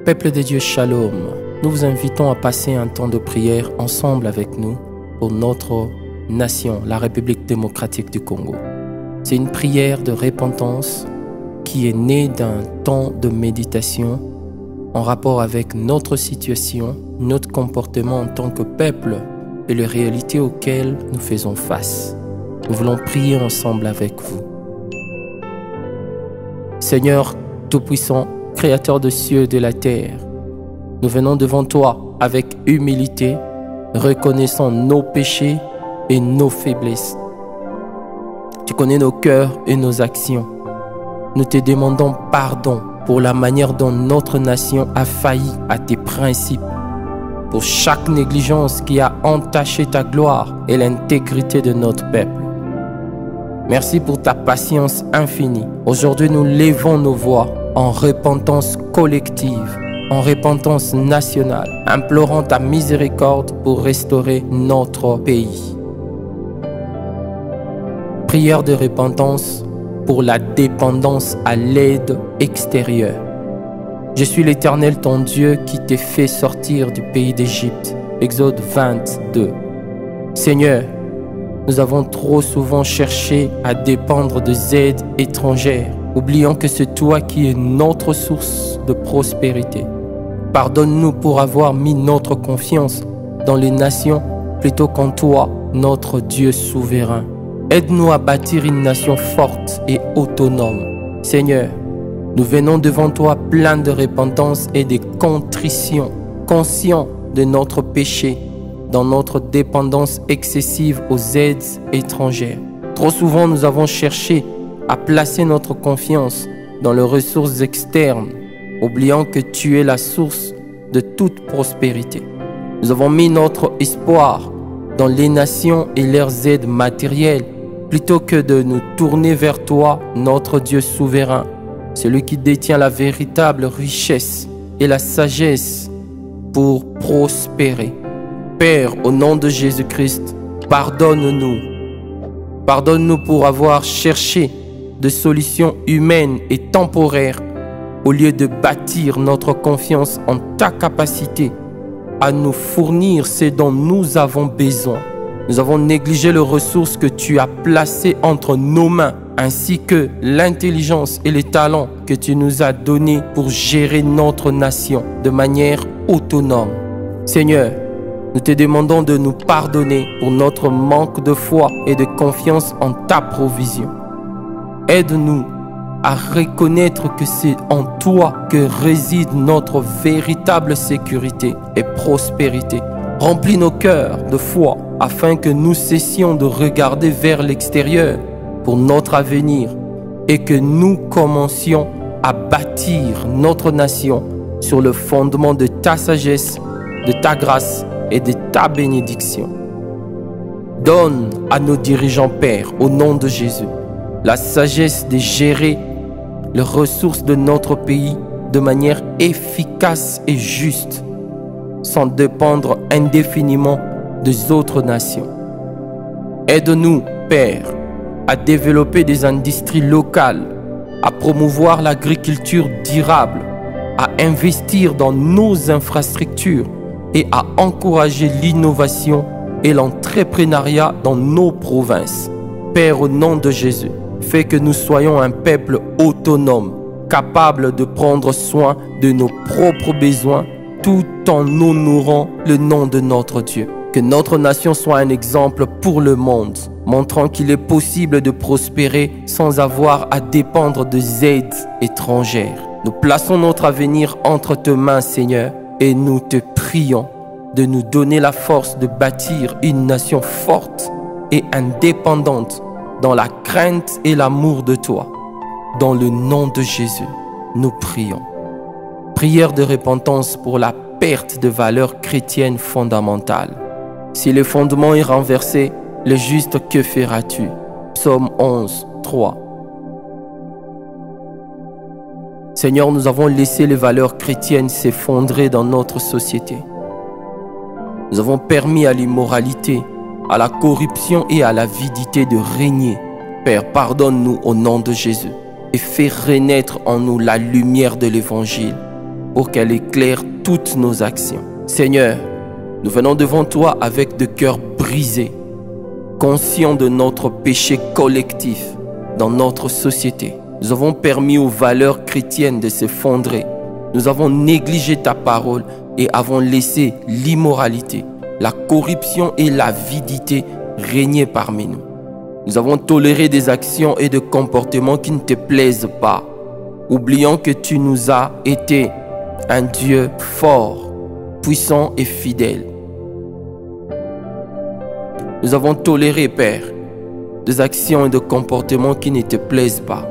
Peuple de Dieu, Shalom, nous vous invitons à passer un temps de prière ensemble avec nous pour notre nation, la République démocratique du Congo. C'est une prière de repentance qui est née d'un temps de méditation en rapport avec notre situation, notre comportement en tant que peuple et les réalités auxquelles nous faisons face. Nous voulons prier ensemble avec vous. Seigneur Tout-Puissant, Créateur des cieux et de la terre, nous venons devant toi avec humilité, reconnaissant nos péchés et nos faiblesses. Tu connais nos cœurs et nos actions. Nous te demandons pardon pour la manière dont notre nation a failli à tes principes, pour chaque négligence qui a entaché ta gloire et l'intégrité de notre peuple. Merci pour ta patience infinie. Aujourd'hui, nous levons nos voix en repentance collective, en repentance nationale, implorant ta miséricorde pour restaurer notre pays. Prière de repentance pour la dépendance à l'aide extérieure. Je suis l'Éternel ton Dieu qui t'ai fait sortir du pays d'Égypte. Exode 22. Seigneur, nous avons trop souvent cherché à dépendre des aides étrangères, oubliant que c'est toi qui es notre source de prospérité. Pardonne-nous pour avoir mis notre confiance dans les nations plutôt qu'en toi, notre Dieu souverain. Aide-nous à bâtir une nation forte et autonome. Seigneur, nous venons devant toi pleins de repentance et de contrition, conscients de notre péché, dans notre dépendance excessive aux aides étrangères. Trop souvent, nous avons cherché à placer notre confiance dans les ressources externes, oubliant que tu es la source de toute prospérité. Nous avons mis notre espoir dans les nations et leurs aides matérielles, plutôt que de nous tourner vers toi, notre Dieu souverain, celui qui détient la véritable richesse et la sagesse pour prospérer. Père, au nom de Jésus-Christ, pardonne-nous. Pardonne-nous pour avoir cherché des solutions humaines et temporaires au lieu de bâtir notre confiance en ta capacité à nous fournir ce dont nous avons besoin. Nous avons négligé les ressources que tu as placées entre nos mains, ainsi que l'intelligence et les talents que tu nous as donnés pour gérer notre nation de manière autonome. Seigneur, nous te demandons de nous pardonner pour notre manque de foi et de confiance en ta provision. Aide-nous à reconnaître que c'est en toi que réside notre véritable sécurité et prospérité. Remplis nos cœurs de foi afin que nous cessions de regarder vers l'extérieur pour notre avenir et que nous commencions à bâtir notre nation sur le fondement de ta sagesse, de ta grâce et de ta bénédiction. Donne à nos dirigeants, Père, au nom de Jésus, la sagesse de gérer les ressources de notre pays de manière efficace et juste, sans dépendre indéfiniment des autres nations. Aide-nous, Père, à développer des industries locales, à promouvoir l'agriculture durable, à investir dans nos infrastructures et à encourager l'innovation et l'entrepreneuriat dans nos provinces. Père, au nom de Jésus, fais que nous soyons un peuple autonome, capable de prendre soin de nos propres besoins tout en honorant le nom de notre Dieu. Que notre nation soit un exemple pour le monde, montrant qu'il est possible de prospérer sans avoir à dépendre des aides étrangères. Nous plaçons notre avenir entre tes mains, Seigneur, et nous te prions de nous donner la force de bâtir une nation forte et indépendante dans la crainte et l'amour de toi. Dans le nom de Jésus, nous prions. Prière de repentance pour la perte de valeurs chrétiennes fondamentales. Si le fondement est renversé, le juste, que feras-tu? Psaume 11, 3. Seigneur, nous avons laissé les valeurs chrétiennes s'effondrer dans notre société. Nous avons permis à l'immoralité, à la corruption et à l'avidité de régner. Père, pardonne-nous au nom de Jésus et fais renaître en nous la lumière de l'Évangile. pour qu'elle éclaire toutes nos actions. Seigneur, nous venons devant toi avec de cœurs brisés, conscients de notre péché collectif dans notre société. Nous avons permis aux valeurs chrétiennes de s'effondrer. Nous avons négligé ta parole et avons laissé l'immoralité, la corruption et l'avidité régner parmi nous. Nous avons toléré des actions et des comportements qui ne te plaisent pas, oubliant que tu nous as été un Dieu fort, puissant et fidèle. Nous avons toléré, Père, des actions et des comportements qui ne te plaisent pas.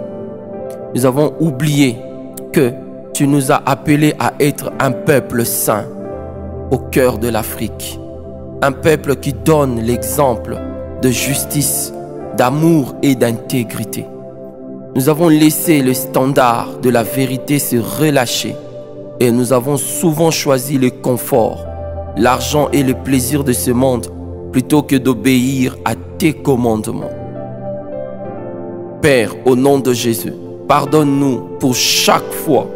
Nous avons oublié que tu nous as appelés à être un peuple saint au cœur de l'Afrique. Un peuple qui donne l'exemple de justice, d'amour et d'intégrité. Nous avons laissé le standard de la vérité se relâcher et nous avons souvent choisi le confort, l'argent et le plaisir de ce monde plutôt que d'obéir à tes commandements. Père, au nom de Jésus, pardonne-nous pour chaque fois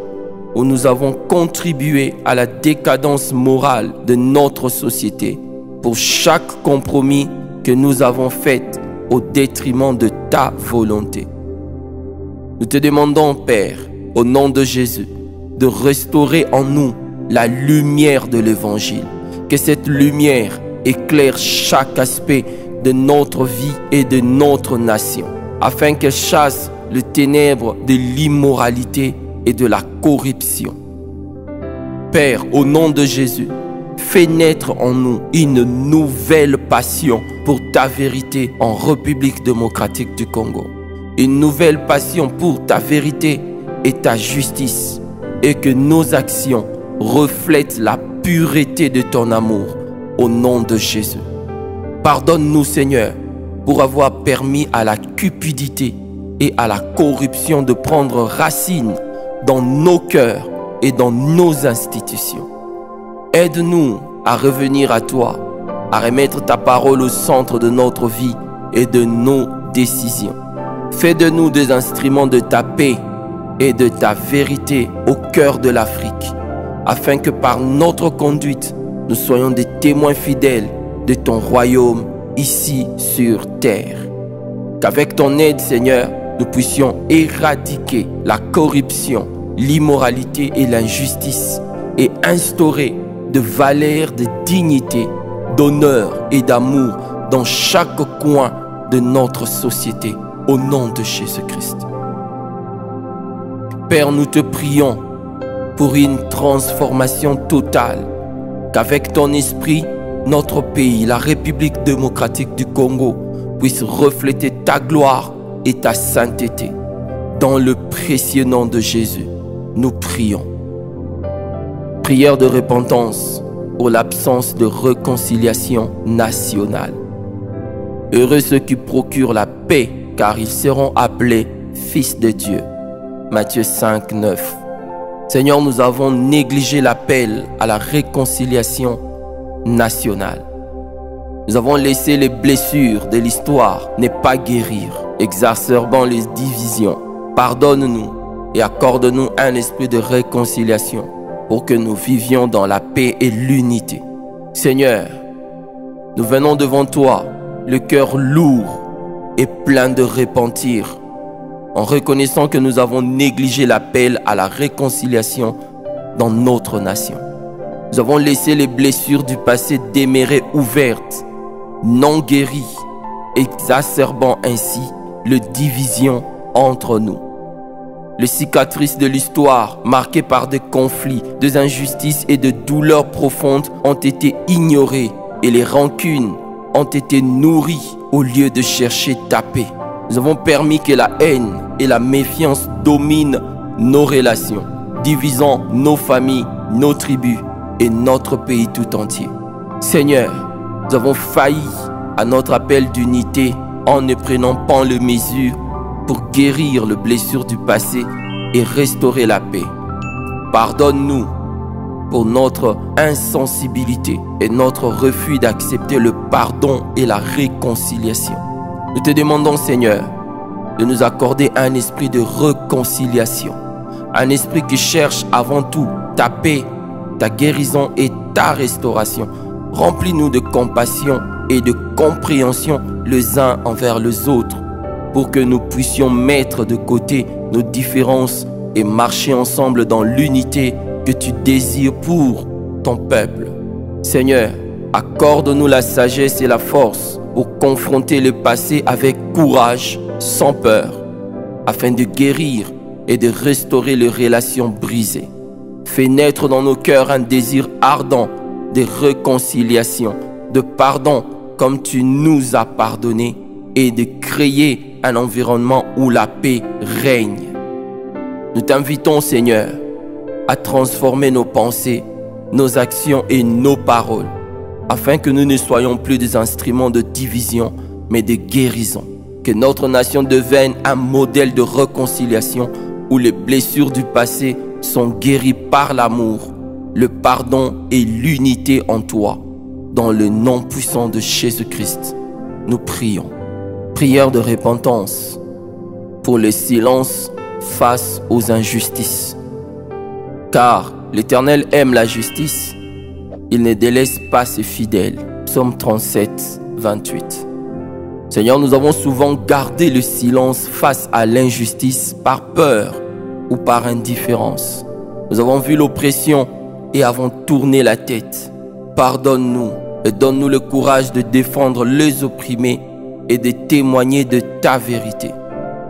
où nous avons contribué à la décadence morale de notre société, pour chaque compromis que nous avons fait au détriment de ta volonté. Nous te demandons, Père, au nom de Jésus, de restaurer en nous la lumière de l'Évangile, que cette lumière éclaire chaque aspect de notre vie et de notre nation, afin qu'elle chasse le ténèbre de l'immoralité et de la corruption. Père, au nom de Jésus, fais naître en nous une nouvelle passion pour ta vérité en République démocratique du Congo. Une nouvelle passion pour ta vérité et ta justice, et que nos actions reflètent la pureté de ton amour au nom de Jésus. Pardonne-nous, Seigneur, pour avoir permis à la cupidité et à la corruption de prendre racine dans nos cœurs et dans nos institutions. Aide-nous à revenir à toi, à remettre ta parole au centre de notre vie et de nos décisions. Fais de nous des instruments de ta paix et de ta vérité au cœur de l'Afrique, afin que par notre conduite, nous soyons des témoins fidèles de ton royaume ici sur terre. Qu'avec ton aide, Seigneur, nous puissions éradiquer la corruption, l'immoralité et l'injustice et instaurer de valeurs de dignité, d'honneur et d'amour dans chaque coin de notre société, au nom de Jésus-Christ. Père, nous te prions pour une transformation totale, qu'avec ton esprit, notre pays, la République démocratique du Congo, puisse refléter ta gloire et ta sainteté. Dans le précieux nom de Jésus, nous prions. Prière de repentance pour l'absence de réconciliation nationale. Heureux ceux qui procurent la paix, car ils seront appelés fils de Dieu. Matthieu 5, 9. Seigneur, nous avons négligé l'appel à la réconciliation nationale. Nous avons laissé les blessures de l'histoire ne pas guérir, exacerbant les divisions. Pardonne-nous et accorde-nous un esprit de réconciliation pour que nous vivions dans la paix et l'unité. Seigneur, nous venons devant toi, le cœur lourd et plein de repentir, en reconnaissant que nous avons négligé l'appel à la réconciliation dans notre nation. Nous avons laissé les blessures du passé demeurer ouvertes, non guéries, exacerbant ainsi les divisions entre nous. Les cicatrices de l'histoire, marquées par des conflits, des injustices et de douleurs profondes, ont été ignorées et les rancunes ont été nourries au lieu de chercher ta paix. Nous avons permis que la haine et la méfiance dominent nos relations, divisant nos familles, nos tribus et notre pays tout entier. Seigneur, nous avons failli à notre appel d'unité en ne prenant pas les mesures pour guérir les blessures du passé et restaurer la paix. Pardonne-nous pour notre insensibilité et notre refus d'accepter le pardon et la réconciliation. Nous te demandons, Seigneur, de nous accorder un esprit de réconciliation Un esprit qui cherche avant tout ta paix, ta guérison et ta restauration. Remplis-nous de compassion et de compréhension les uns envers les autres pour que nous puissions mettre de côté nos différences et marcher ensemble dans l'unité que tu désires pour ton peuple. Seigneur, accorde-nous la sagesse et la force pour confronter le passé avec courage, sans peur, afin de guérir et de restaurer les relations brisées. Fais naître dans nos cœurs un désir ardent de réconciliation, de pardon comme tu nous as pardonné et de créer un environnement où la paix règne. Nous t'invitons, Seigneur, à transformer nos pensées, nos actions et nos paroles, afin que nous ne soyons plus des instruments de division, mais de guérison. Que notre nation devienne un modèle de réconciliation où les blessures du passé sont guéries par l'amour, le pardon et l'unité en toi. Dans le nom puissant de Jésus-Christ, nous prions. Prière de repentance pour le silence face aux injustices. Car l'Éternel aime la justice, il ne délaisse pas ses fidèles. Psaume 37, 28. Seigneur, nous avons souvent gardé le silence face à l'injustice par peur ou par indifférence. Nous avons vu l'oppression et avons tourné la tête. Pardonne-nous et donne-nous le courage de défendre les opprimés et de témoigner de ta vérité.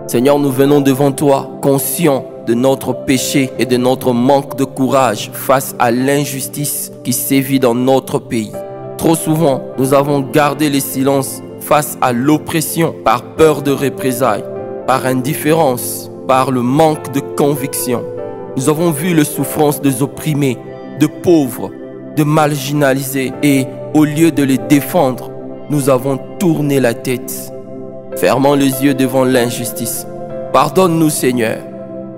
Seigneur, nous venons devant toi, conscients de notre péché et de notre manque de courage face à l'injustice qui sévit dans notre pays. Trop souvent, nous avons gardé le silence face à l'oppression par peur de représailles, par indifférence, par le manque de conviction. Nous avons vu les souffrances des opprimés, de pauvres, de marginalisés et au lieu de les défendre, nous avons tourné la tête, fermant les yeux devant l'injustice. Pardonne-nous, Seigneur,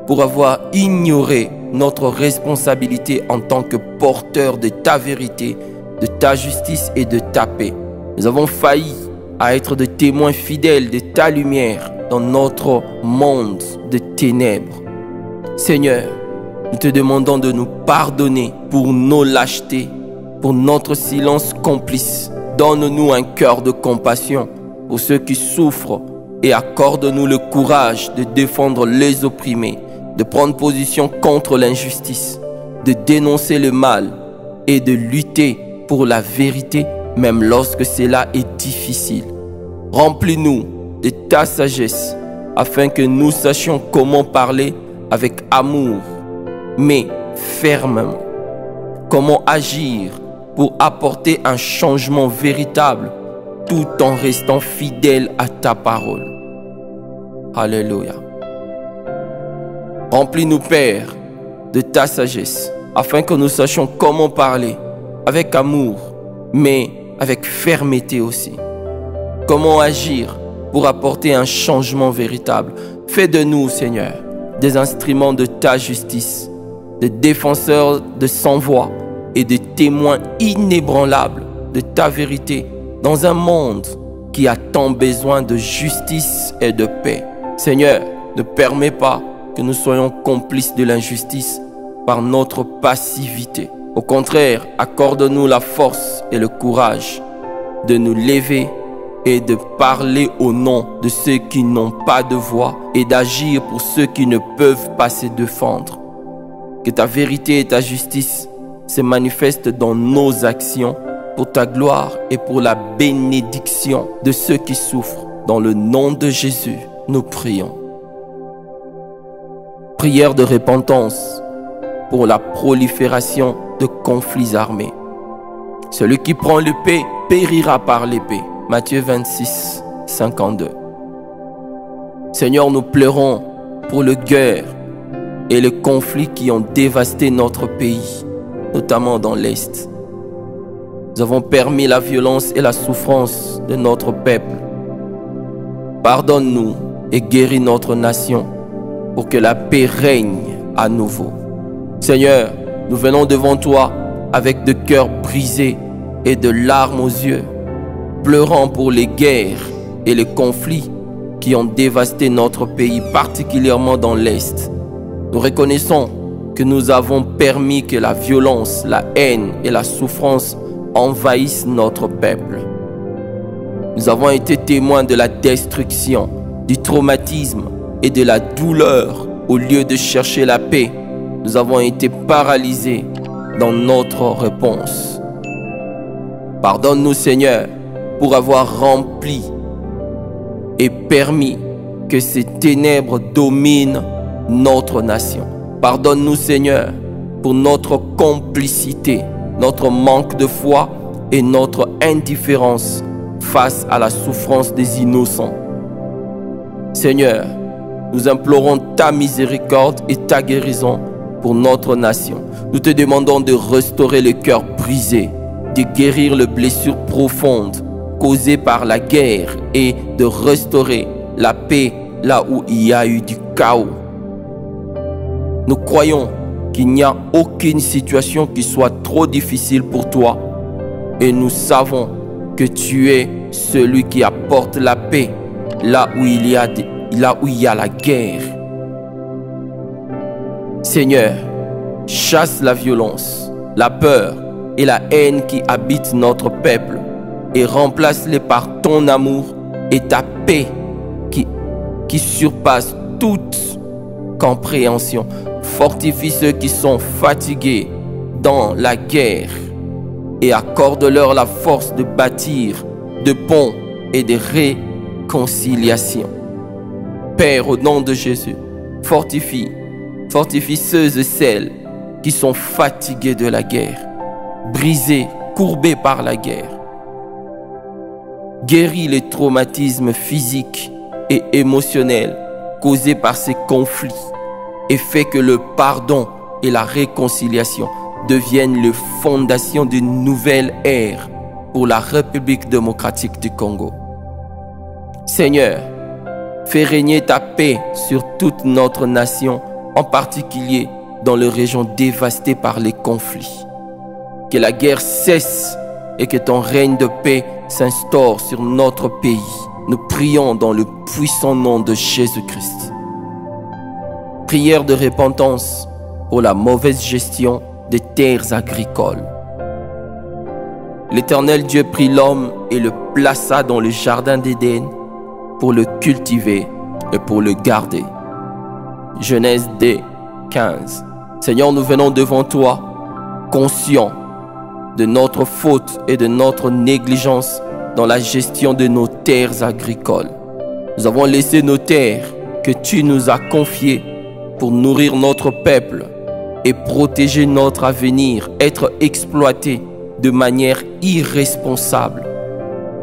pour avoir ignoré notre responsabilité en tant que porteurs de ta vérité, de ta justice et de ta paix. Nous avons failli à être des témoins fidèles de ta lumière dans notre monde de ténèbres. Seigneur, nous te demandons de nous pardonner pour nos lâchetés, pour notre silence complice. Donne-nous un cœur de compassion pour ceux qui souffrent et accorde-nous le courage de défendre les opprimés, de prendre position contre l'injustice, de dénoncer le mal et de lutter pour la vérité même lorsque cela est difficile. Remplis-nous de ta sagesse afin que nous sachions comment parler avec amour, mais fermement. Comment agir pour apporter un changement véritable tout en restant fidèle à ta parole. Alléluia. Remplis-nous, Père, de ta sagesse afin que nous sachions comment parler avec amour, mais avec fermeté aussi. Comment agir pour apporter un changement véritable. Fais de nous, Seigneur, des instruments de ta justice, des défenseurs de sans voix et des témoins inébranlables de ta vérité dans un monde qui a tant besoin de justice et de paix. Seigneur, ne permets pas que nous soyons complices de l'injustice par notre passivité. Au contraire, accorde-nous la force et le courage de nous lever et de parler au nom de ceux qui n'ont pas de voix et d'agir pour ceux qui ne peuvent pas se défendre. Que ta vérité et ta justice se manifestent dans nos actions pour ta gloire et pour la bénédiction de ceux qui souffrent. Dans le nom de Jésus, nous prions. Prière de repentance pour la prolifération de conflits armés. Celui qui prend l'épée périra par l'épée. Matthieu 26, 52. Seigneur, nous pleurons pour les guerres et les conflits qui ont dévasté notre pays, notamment dans l'Est. Nous avons permis la violence et la souffrance de notre peuple. Pardonne-nous et guéris notre nation pour que la paix règne à nouveau. Seigneur, nous venons devant toi avec de cœurs brisés et de larmes aux yeux, pleurant pour les guerres et les conflits qui ont dévasté notre pays, particulièrement dans l'Est. Nous reconnaissons que nous avons permis que la violence, la haine et la souffrance envahissent notre peuple. Nous avons été témoins de la destruction, du traumatisme et de la douleur. Au lieu de chercher la paix, nous avons été paralysés dans notre réponse. Pardonne-nous, Seigneur, pour avoir rempli et permis que ces ténèbres dominent notre nation. Pardonne-nous, Seigneur, pour notre complicité, notre manque de foi et notre indifférence face à la souffrance des innocents. Seigneur, nous implorons ta miséricorde et ta guérison pour notre nation. Nous te demandons de restaurer le cœur brisé, de guérir les blessures profondes causées par la guerre et de restaurer la paix là où il y a eu du chaos. Nous croyons qu'il n'y a aucune situation qui soit trop difficile pour toi et nous savons que tu es celui qui apporte la paix là où il y a la guerre. Seigneur, chasse la violence, la peur et la haine qui habitent notre peuple et remplace-les par ton amour et ta paix qui surpasse toute compréhension. Fortifie ceux qui sont fatigués dans la guerre et accorde-leur la force de bâtir de ponts et de réconciliation. Père, au nom de Jésus, fortifie ceux et celles qui sont fatigués de la guerre, brisés, courbés par la guerre. Guéris les traumatismes physiques et émotionnels causés par ces conflits et fais que le pardon et la réconciliation deviennent les fondations d'une nouvelle ère pour la République démocratique du Congo. Seigneur, fais régner ta paix sur toute notre nation, en particulier dans les régions dévastées par les conflits. Que la guerre cesse et que ton règne de paix s'instaure sur notre pays. Nous prions dans le puissant nom de Jésus-Christ. Prière de repentance pour la mauvaise gestion des terres agricoles. L'Éternel Dieu prit l'homme et le plaça dans le jardin d'Éden pour le cultiver et pour le garder. Genèse 2, 15. Seigneur, nous venons devant toi, conscients de notre faute et de notre négligence dans la gestion de nos terres agricoles. Nous avons laissé nos terres que tu nous as confiées pour nourrir notre peuple et protéger notre avenir, être exploités de manière irresponsable.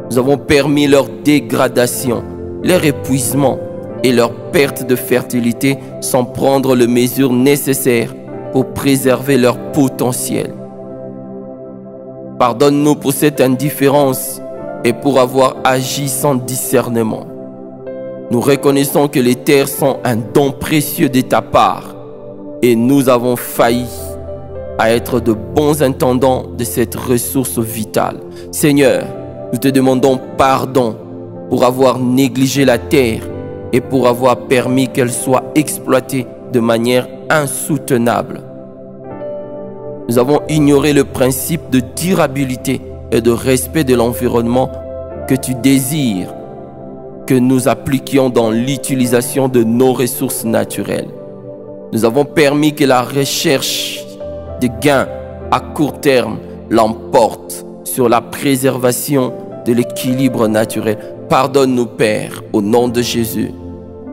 Nous avons permis leur dégradation, leur épuisement et leur perte de fertilité sans prendre les mesures nécessaires pour préserver leur potentiel. Pardonne-nous pour cette indifférence et pour avoir agi sans discernement. Nous reconnaissons que les terres sont un don précieux de ta part et nous avons failli à être de bons intendants de cette ressource vitale. Seigneur, nous te demandons pardon pour avoir négligé la terre et pour avoir permis qu'elle soit exploitée de manière insoutenable. Nous avons ignoré le principe de durabilité et de respect de l'environnement que tu désires que nous appliquions dans l'utilisation de nos ressources naturelles. Nous avons permis que la recherche de gains à court terme l'emporte sur la préservation de l'équilibre naturel. Pardonne-nous, Père, au nom de Jésus,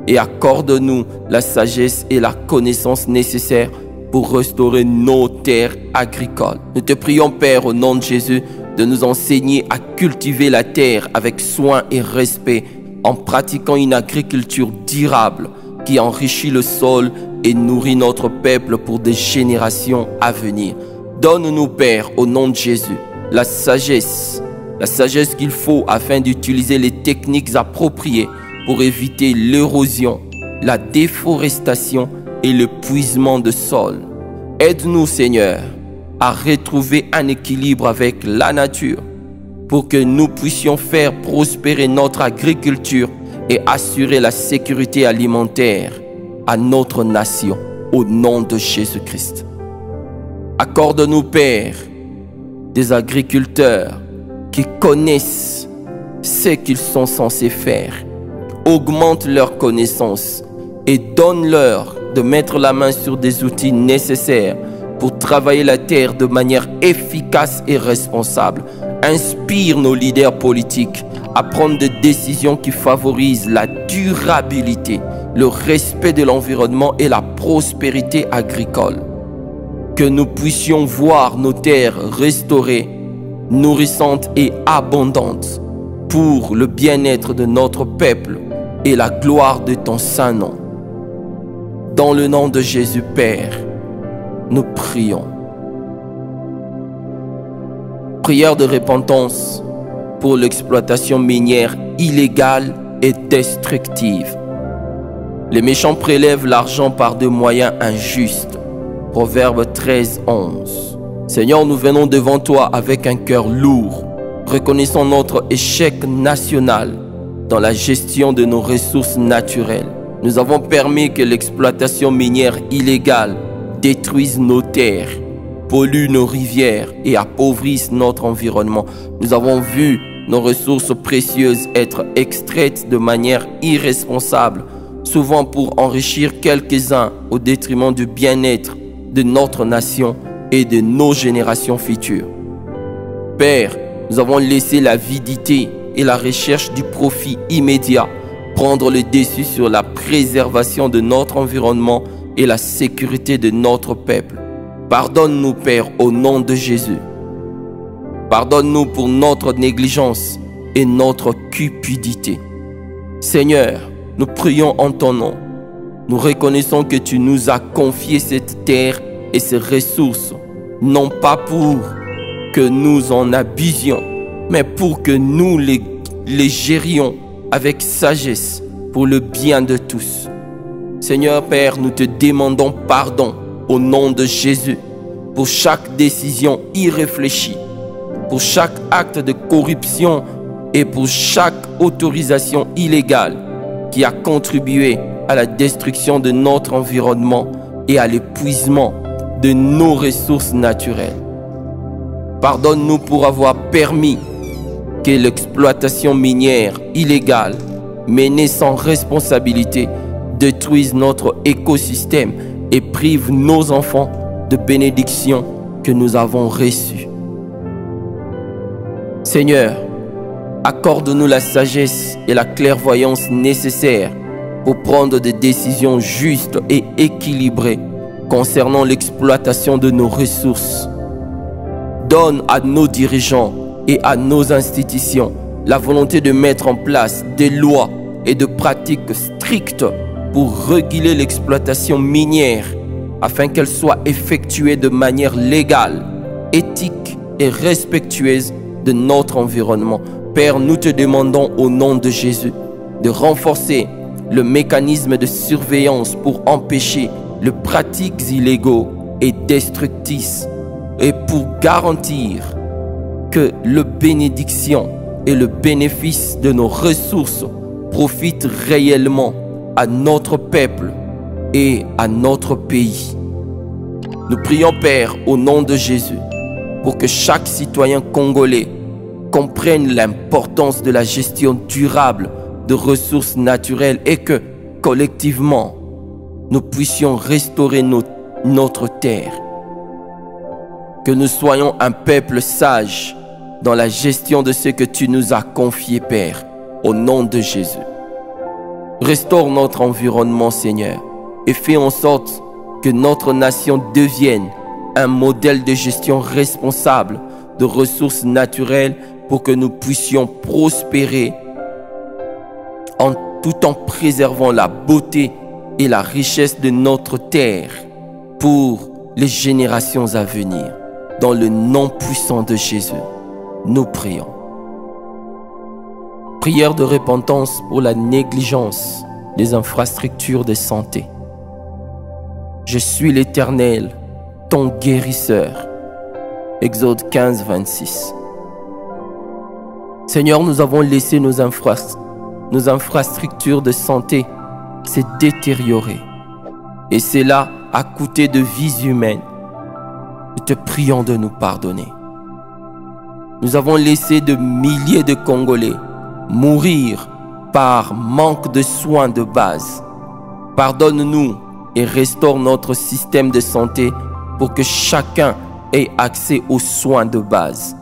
et accorde-nous la sagesse et la connaissance nécessaires pour restaurer nos terres agricoles. Nous te prions, Père, au nom de Jésus, de nous enseigner à cultiver la terre avec soin et respect, en pratiquant une agriculture durable qui enrichit le sol et nourrit notre peuple pour des générations à venir. Donne-nous, Père, au nom de Jésus, la sagesse qu'il faut afin d'utiliser les techniques appropriées pour éviter l'érosion, la déforestation et l'épuisement de sol. Aide-nous, Seigneur, à retrouver un équilibre avec la nature pour que nous puissions faire prospérer notre agriculture et assurer la sécurité alimentaire à notre nation. au nom de Jésus-Christ. Accorde-nous, Père, des agriculteurs qui connaissent ce qu'ils sont censés faire. Augmente leurs connaissances et donne-leur de mettre la main sur des outils nécessaires pour travailler la terre de manière efficace et responsable. Inspire nos leaders politiques à prendre des décisions qui favorisent la durabilité, le respect de l'environnement et la prospérité agricole. Que nous puissions voir nos terres restaurées, nourrissantes et abondantes pour le bien-être de notre peuple et la gloire de ton saint nom. Dans le nom de Jésus, Père, nous prions. Prière de repentance pour l'exploitation minière illégale et destructive. Les méchants prélèvent l'argent par des moyens injustes. Proverbe 13, 11. Seigneur, nous venons devant toi avec un cœur lourd, reconnaissant notre échec national dans la gestion de nos ressources naturelles. Nous avons permis que l'exploitation minière illégale détruise nos terres, pollue nos rivières et appauvrisse notre environnement. Nous avons vu nos ressources précieuses être extraites de manière irresponsable, souvent pour enrichir quelques-uns au détriment du bien-être de notre nation et de nos générations futures. Père, nous avons laissé l'avidité et la recherche du profit immédiat prendre le dessus sur la préservation de notre environnement et la sécurité de notre peuple. Pardonne-nous, Père, au nom de Jésus. Pardonne-nous pour notre négligence et notre cupidité. Seigneur, nous prions en ton nom. Nous reconnaissons que tu nous as confié cette terre et ces ressources, non pas pour que nous en abusions, mais pour que nous les gérions avec sagesse pour le bien de tous. Seigneur Père, nous te demandons pardon au nom de Jésus pour chaque décision irréfléchie, pour chaque acte de corruption et pour chaque autorisation illégale qui a contribué à la destruction de notre environnement et à l'épuisement de nos ressources naturelles. Pardonne-nous pour avoir permis que l'exploitation minière illégale, menée sans responsabilité, détruise notre écosystème et prive nos enfants de bénédictions que nous avons reçues. Seigneur, accorde-nous la sagesse et la clairvoyance nécessaires pour prendre des décisions justes et équilibrées concernant l'exploitation de nos ressources. Donne à nos dirigeants et à nos institutions la volonté de mettre en place des lois et de pratiques strictes pour réguler l'exploitation minière afin qu'elle soit effectuée de manière légale, éthique et respectueuse de notre environnement. Père, nous te demandons au nom de Jésus de renforcer le mécanisme de surveillance pour empêcher les pratiques illégaux et destructrices et pour garantir que la bénédiction et le bénéfice de nos ressources profitent réellement à notre peuple et à notre pays. Nous prions, Père, au nom de Jésus, pour que chaque citoyen congolais comprenne l'importance de la gestion durable de ressources naturelles et que, collectivement, nous puissions restaurer notre terre. Que nous soyons un peuple sage dans la gestion de ce que tu nous as confié, Père, au nom de Jésus. Restaure notre environnement, Seigneur, et fais en sorte que notre nation devienne un modèle de gestion responsable de ressources naturelles pour que nous puissions prospérer tout en préservant la beauté et la richesse de notre terre pour les générations à venir. Dans le nom puissant de Jésus, nous prions. Prière de repentance pour la négligence des infrastructures de santé. Je suis l'Éternel, ton guérisseur. Exode 15, 26. Seigneur, nous avons laissé nos infrastructures de santé se détériorer. Et c'est là à coûter de vies humaines. Nous te prions de nous pardonner. Nous avons laissé de milliers de Congolais mourir par manque de soins de base. Pardonne-nous et restaure notre système de santé pour que chacun ait accès aux soins de base.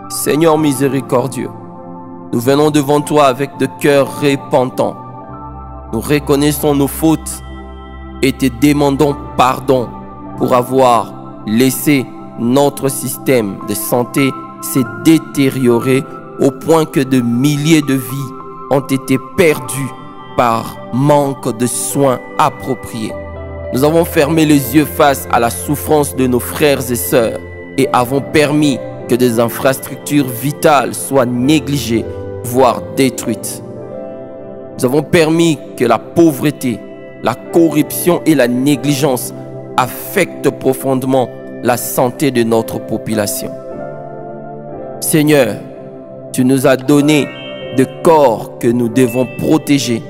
Seigneur miséricordieux, nous venons devant toi avec de cœurs repentants. Nous reconnaissons nos fautes et te demandons pardon pour avoir laissé notre système de santé se détériorer au point que de milliers de vies ont été perdues par manque de soins appropriés. Nous avons fermé les yeux face à la souffrance de nos frères et sœurs et avons permis que des infrastructures vitales soient négligées, voire détruites. Nous avons permis que la pauvreté, la corruption et la négligence affectent profondément la santé de notre population. Seigneur, tu nous as donné des corps que nous devons protéger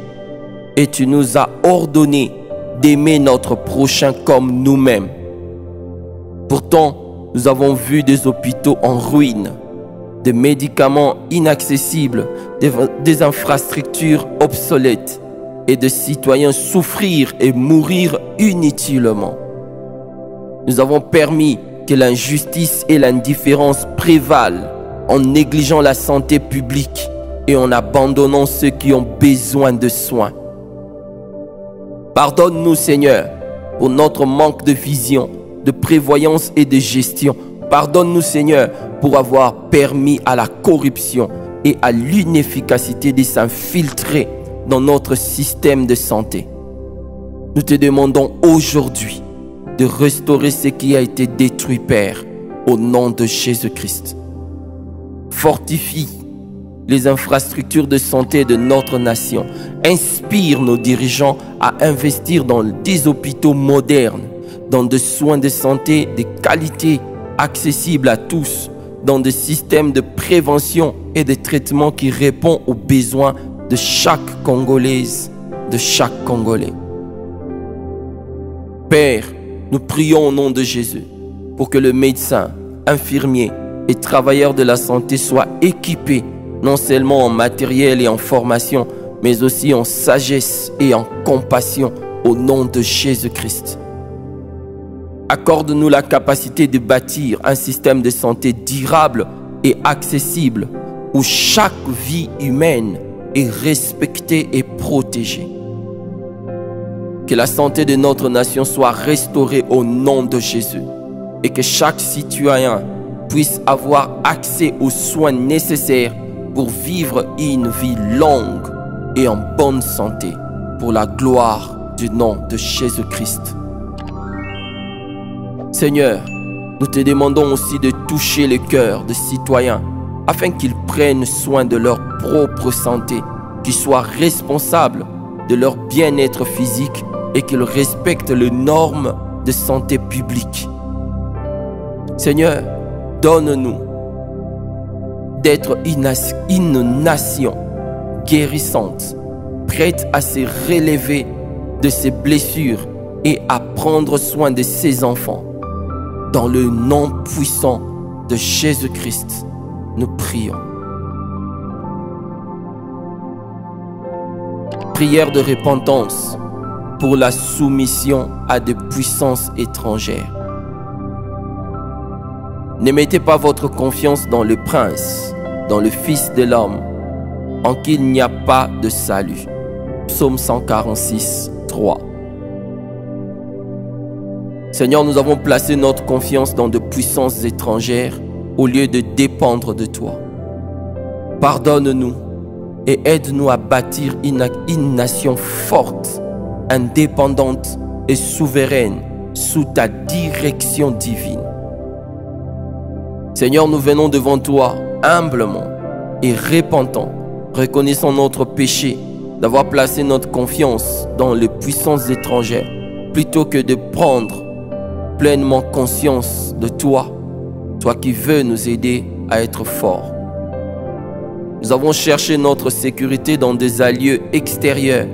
et tu nous as ordonné d'aimer notre prochain comme nous-mêmes. Pourtant, nous avons vu des hôpitaux en ruine, des médicaments inaccessibles, des infrastructures obsolètes et des citoyens souffrir et mourir inutilement. Nous avons permis que l'injustice et l'indifférence prévalent en négligeant la santé publique et en abandonnant ceux qui ont besoin de soins. Pardonne-nous, Seigneur, pour notre manque de vision, de prévoyance et de gestion. Pardonne-nous, Seigneur, pour avoir permis à la corruption et à l'inefficacité de s'infiltrer dans notre système de santé. Nous te demandons aujourd'hui de restaurer ce qui a été détruit, Père, au nom de Jésus-Christ. Fortifie les infrastructures de santé de notre nation. Inspire nos dirigeants à investir dans des hôpitaux modernes, dans des soins de santé de qualité accessibles à tous, dans des systèmes de prévention et de traitement qui répondent aux besoins de chaque Congolaise, de chaque Congolais. Père, nous prions au nom de Jésus pour que le médecin, infirmier et travailleurs de la santé soient équipés non seulement en matériel et en formation, mais aussi en sagesse et en compassion au nom de Jésus-Christ. Accorde-nous la capacité de bâtir un système de santé durable et accessible où chaque vie humaine est respectée et protégée. Que la santé de notre nation soit restaurée au nom de Jésus et que chaque citoyen puisse avoir accès aux soins nécessaires pour vivre une vie longue et en bonne santé pour la gloire du nom de Jésus-Christ. Seigneur, nous te demandons aussi de toucher les cœurs des citoyens afin qu'ils prennent soin de leur propre santé, qu'ils soient responsables de leur bien-être physique et qu'ils respectent les normes de santé publique. Seigneur, donne-nous d'être une nation guérissante, prête à se relever de ses blessures et à prendre soin de ses enfants. Dans le nom puissant de Jésus-Christ, nous prions. Prière de repentance pour la soumission à des puissances étrangères. Ne mettez pas votre confiance dans le prince, dans le Fils de l'homme, en qui il n'y a pas de salut. Psaume 146, 3. Seigneur, nous avons placé notre confiance dans de puissances étrangères au lieu de dépendre de toi. Pardonne-nous et aide-nous à bâtir une nation forte, indépendante et souveraine sous ta direction divine. Seigneur, nous venons devant toi humblement et repentants, reconnaissant notre péché d'avoir placé notre confiance dans les puissances étrangères plutôt que de prendre pleinement conscience de toi, toi qui veux nous aider à être forts. Nous avons cherché notre sécurité dans des lieux extérieurs,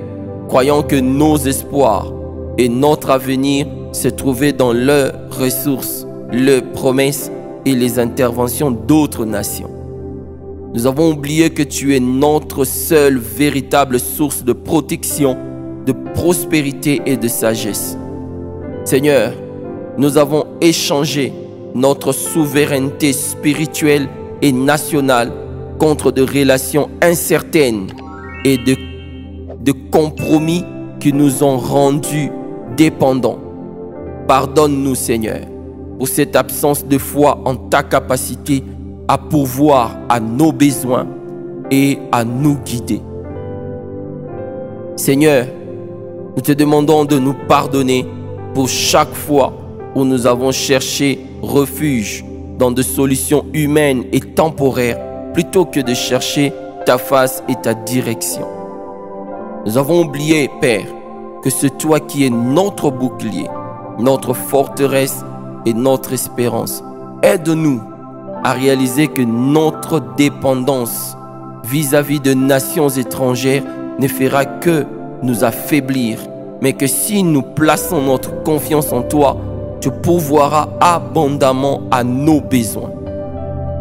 croyant que nos espoirs et notre avenir se trouvait dans leurs ressources, leurs promesses et les interventions d'autres nations. Nous avons oublié que tu es notre seule véritable source de protection, de prospérité et de sagesse. Seigneur, nous avons échangé notre souveraineté spirituelle et nationale contre des relations incertaines et de compromis qui nous ont rendus dépendants. Pardonne-nous, Seigneur, pour cette absence de foi en ta capacité à pourvoir à nos besoins et à nous guider. Seigneur, nous te demandons de nous pardonner pour chaque fois où nous avons cherché refuge dans des solutions humaines et temporaires plutôt que de chercher ta face et ta direction. Nous avons oublié, Père, que c'est toi qui es notre bouclier, notre forteresse et notre espérance. Aide-nous à réaliser que notre dépendance vis-à-vis de nations étrangères ne fera que nous affaiblir, mais que si nous plaçons notre confiance en toi, tu pourvoiras abondamment à nos besoins.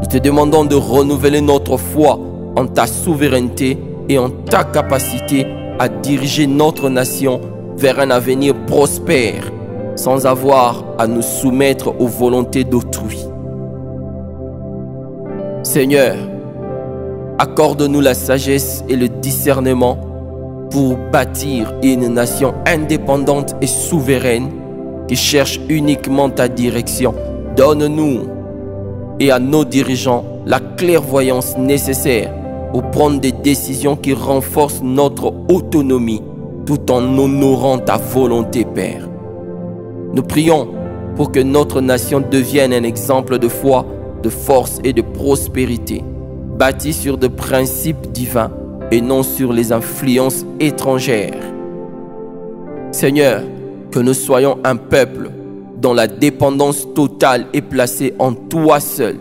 Nous te demandons de renouveler notre foi en ta souveraineté et en ta capacité à diriger notre nation vers un avenir prospère, sans avoir à nous soumettre aux volontés d'autrui. Seigneur, accorde-nous la sagesse et le discernement pour bâtir une nation indépendante et souveraine qui cherche uniquement ta direction. Donne-nous et à nos dirigeants la clairvoyance nécessaire pour prendre des décisions qui renforcent notre autonomie tout en honorant ta volonté, Père. Nous prions pour que notre nation devienne un exemple de foi, de force et de prospérité, bâti sur des principes divins et non sur les influences étrangères. Seigneur, que nous soyons un peuple dont la dépendance totale est placée en toi seul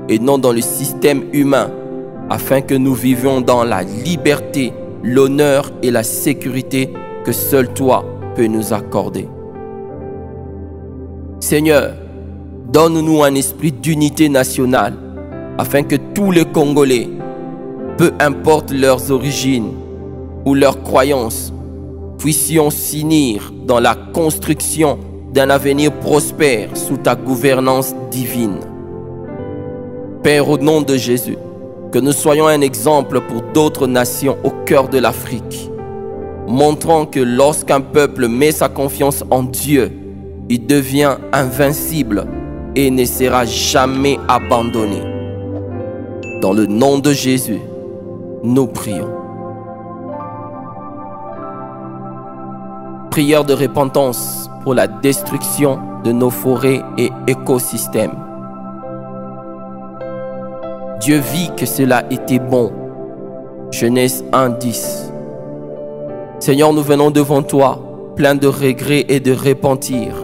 et non dans le système humain, afin que nous vivions dans la liberté, l'honneur et la sécurité que seul toi peux nous accorder. Seigneur, donne-nous un esprit d'unité nationale afin que tous les Congolais, peu importe leurs origines ou leurs croyances, puissions s'unir dans la construction d'un avenir prospère sous ta gouvernance divine. Père, au nom de Jésus, que nous soyons un exemple pour d'autres nations au cœur de l'Afrique, montrant que lorsqu'un peuple met sa confiance en Dieu, il devient invincible et ne sera jamais abandonné. Dans le nom de Jésus, nous prions. Prière de repentance pour la destruction de nos forêts et écosystèmes. Dieu vit que cela était bon. Genèse 1:10. Seigneur, nous venons devant toi, pleins de regrets et de repentir,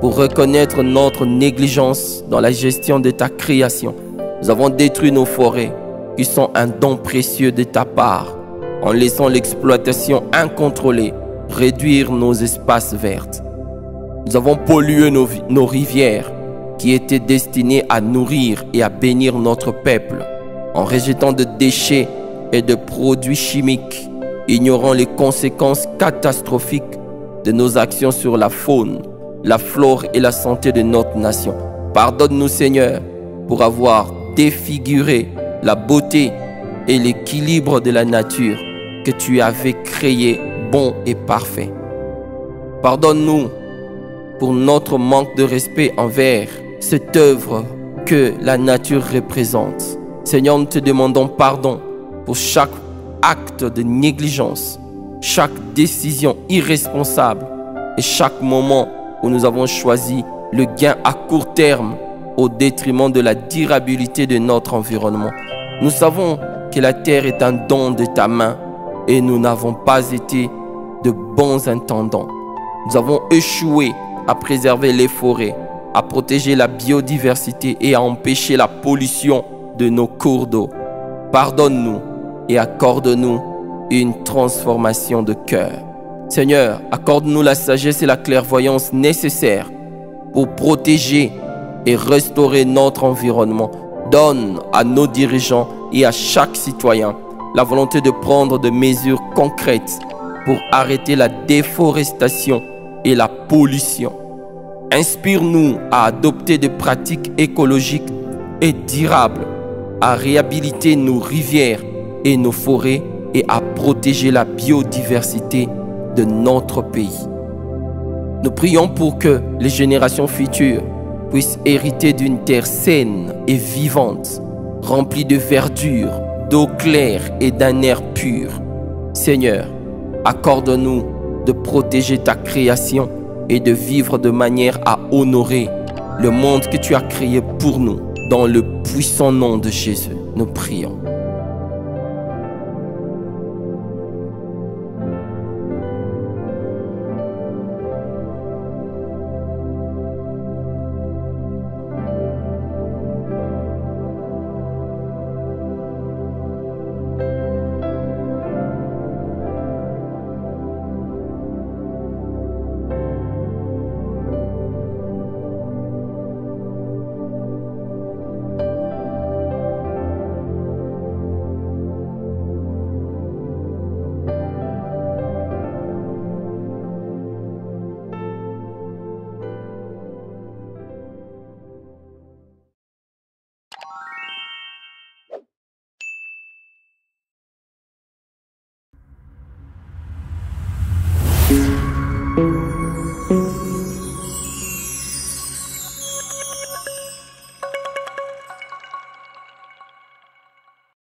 pour reconnaître notre négligence dans la gestion de ta création. Nous avons détruit nos forêts, qui sont un don précieux de ta part, en laissant l'exploitation incontrôlée réduire nos espaces verts. Nous avons pollué nos rivières, qui étaient destinées à nourrir et à bénir notre peuple, en rejetant de déchets et de produits chimiques, ignorant les conséquences catastrophiques de nos actions sur la faune, la flore et la santé de notre nation. Pardonne-nous, Seigneur, pour avoir défiguré la beauté et l'équilibre de la nature que tu avais créé bon et parfait. Pardonne-nous pour notre manque de respect envers cette œuvre que la nature représente. Seigneur, nous te demandons pardon pour chaque acte de négligence, chaque décision irresponsable et chaque moment où nous avons choisi le gain à court terme au détriment de la durabilité de notre environnement. Nous savons que la terre est un don de ta main et nous n'avons pas été de bons intendants. Nous avons échoué à préserver les forêts, à protéger la biodiversité et à empêcher la pollution de nos cours d'eau. Pardonne-nous et accorde-nous une transformation de cœur. Seigneur, accorde-nous la sagesse et la clairvoyance nécessaires pour protéger et restaurer notre environnement. Donne à nos dirigeants et à chaque citoyen la volonté de prendre des mesures concrètes pour arrêter la déforestation et la pollution. Inspire-nous à adopter des pratiques écologiques et durables, à réhabiliter nos rivières et nos forêts et à protéger la biodiversité de notre pays. Nous prions pour que les générations futures puissent hériter d'une terre saine et vivante, remplie de verdure, d'eau claire et d'un air pur. Seigneur, accorde-nous de protéger ta création et de vivre de manière à honorer le monde que tu as créé pour nous. Dans le puissant nom de Jésus, nous prions.